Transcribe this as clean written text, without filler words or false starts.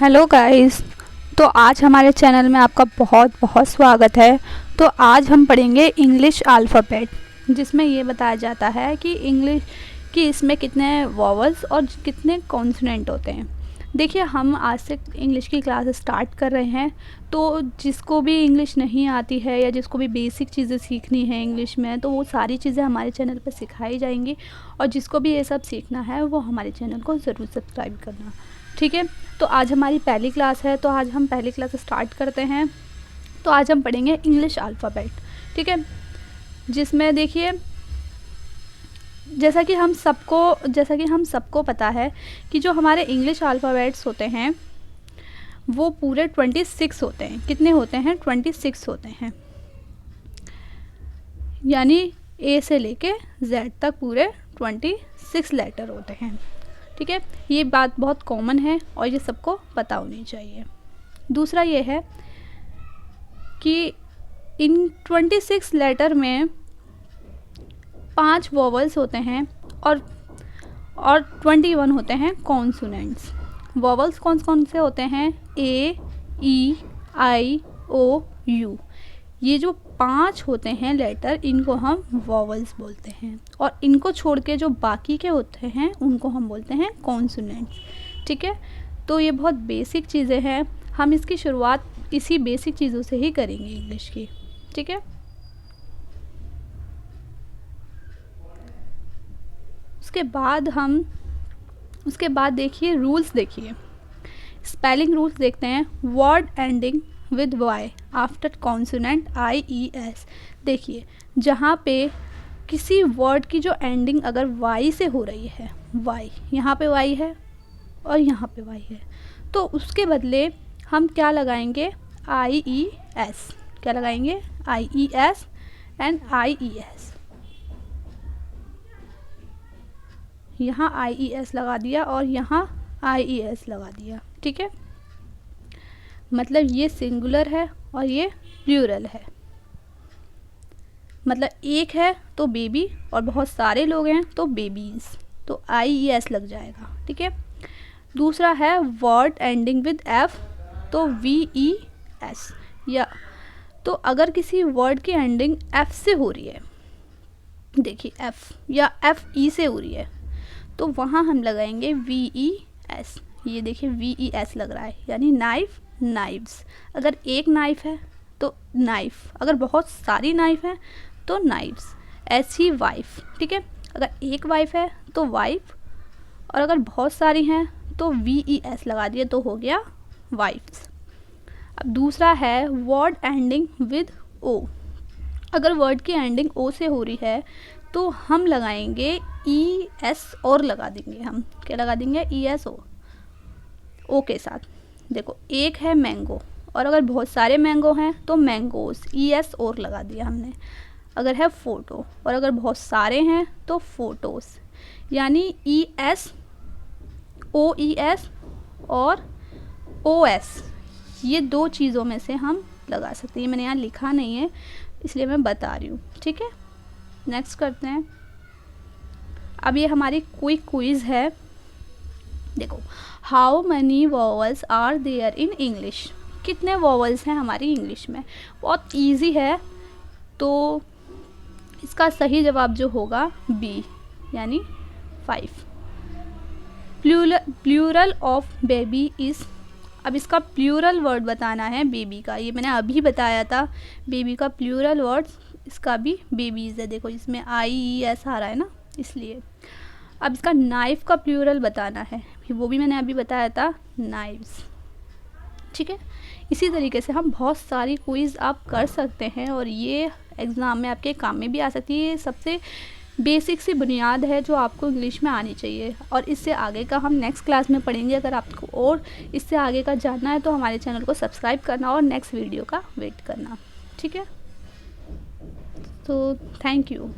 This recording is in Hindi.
Hello guys. तो आज हमारे चैनल में आपका बहुत बहुत स्वागत है। तो आज हम पढ़ेंगे इंग्लिश अल्फ़ाबेट, जिसमें ये बताया जाता है कि इंग्लिश कि इसमें कितने वॉवल्स और कितने कॉन्सोनेंट होते हैं। देखिए, हम आज से इंग्लिश की क्लास स्टार्ट कर रहे हैं, तो जिसको भी इंग्लिश नहीं आती है या जिसको भी बेसिक चीज़ें सीखनी है इंग्लिश में, तो वो सारी चीज़ें हमारे चैनल पर सिखाई जाएंगी। और जिसको भी ये सब सीखना है वो हमारे चैनल को ज़रूर सब्सक्राइब करना, ठीक है। तो आज हमारी पहली क्लास है, तो आज हम पहली क्लास स्टार्ट करते हैं। तो आज हम पढ़ेंगे इंग्लिश अल्फ़ाबेट, ठीक है। जिसमें देखिए, जैसा कि हम सबको पता है कि जो हमारे इंग्लिश अल्फ़ाबेट्स होते हैं वो पूरे 26 होते हैं। कितने होते हैं? 26 होते हैं, यानी ए से लेके जेड तक पूरे 26 लेटर होते हैं, ठीक है। ये बात बहुत कॉमन है और ये सबको पता होनी चाहिए। दूसरा ये है कि इन 26 लेटर में 5 वॉवल्स होते हैं और 21 होते हैं कॉन्सोनेंट्स। वॉवल्स कौन कौन से होते हैं? ए, ई, आई, ओ, यू। ये जो 5 होते हैं लेटर, इनको हम वॉवल्स बोलते हैं, और इनको छोड़ के जो बाकी के होते हैं उनको हम बोलते हैं कॉन्सोनेंट्स, ठीक है। तो ये बहुत बेसिक चीज़ें हैं, हम इसकी शुरुआत इसी बेसिक चीज़ों से ही करेंगे इंग्लिश की, ठीक है। उसके बाद देखिए रूल्स, देखिए स्पेलिंग रूल्स देखते हैं। Word ending with Y after consonant I E S. देखिए, जहाँ पे किसी वर्ड की जो एंडिंग अगर वाई से हो रही है, वाई, यहाँ पे वाई है और यहाँ पे वाई है, तो उसके बदले हम क्या लगाएंगे? I E S. क्या लगाएंगे? I E S and I E S. यहाँ आई ई एस लगा दिया और यहाँ आई ई एस लगा दिया, ठीक है। मतलब ये सिंगुलर है और ये प्लूरल है। मतलब एक है तो बेबी और बहुत सारे लोग हैं तो बेबीज़, तो आई ई एस लग जाएगा, ठीक है। दूसरा है वर्ड एंडिंग विद एफ, तो वी ई एस। या तो अगर किसी वर्ड की एंडिंग एफ से हो रही है, देखिए एफ या एफ ई से हो रही है, तो वहाँ हम लगाएंगे वी ई एस। ये देखिए वी ई एस लग रहा है, यानी नाइफ, नाइव्स। अगर एक नाइफ है तो नाइफ, अगर बहुत सारी नाइफ है तो नाइव्स। ऐसी वाइफ, ठीक है। अगर एक वाइफ है तो वाइफ, और अगर बहुत सारी हैं तो वी ई एस लगा दिए तो हो गया वाइफ्स। अब दूसरा है वर्ड एंडिंग विद ओ। अगर वर्ड की एंडिंग ओ से हो रही है तो हम लगाएंगे ई एस और लगा देंगे। हम क्या लगा देंगे? ई एस ओ के साथ। देखो, एक है मैंगो और अगर बहुत सारे मैंगो हैं तो मैंगोस, ई एस और लगा दिया हमने। अगर है फ़ोटो और अगर बहुत सारे हैं तो फ़ोटोस, यानी ई एस, ओ ई एस और ओ एस, ये दो चीज़ों में से हम लगा सकते हैं। मैंने यहाँ लिखा नहीं है इसलिए मैं बता रही हूँ, ठीक है। नेक्स्ट करते हैं। अब ये हमारी क्विक क्विज़ है। देखो, how many vowels are there in English. कितने वॉवल्स हैं हमारी इंग्लिश में? बहुत इजी है, तो इसका सही जवाब जो होगा बी, यानी 5। Plural of baby is. अब इसका प्लूरल वर्ड बताना है बेबी का। ये मैंने अभी बताया था, बेबी का प्लूरल वर्ड इसका भी बेबीज़ है। देखो, इसमें आई ई एस आ रहा है ना, इसलिए। अब इसका नाइफ़ का प्लूरल बताना है, वो भी मैंने अभी बताया था, नाइव्स, ठीक है। इसी तरीके से हम बहुत सारी क्विज़ आप कर सकते हैं और ये एग्ज़ाम में आपके काम में भी आ सकती है। ये सबसे बेसिक सी बुनियाद है जो आपको इंग्लिश में आनी चाहिए, और इससे आगे का हम नेक्स्ट क्लास में पढ़ेंगे। अगर आपको और इससे आगे का जानना है तो हमारे चैनल को सब्सक्राइब करना और नेक्स्ट वीडियो का वेट करना, ठीक है। तो थैंक यू।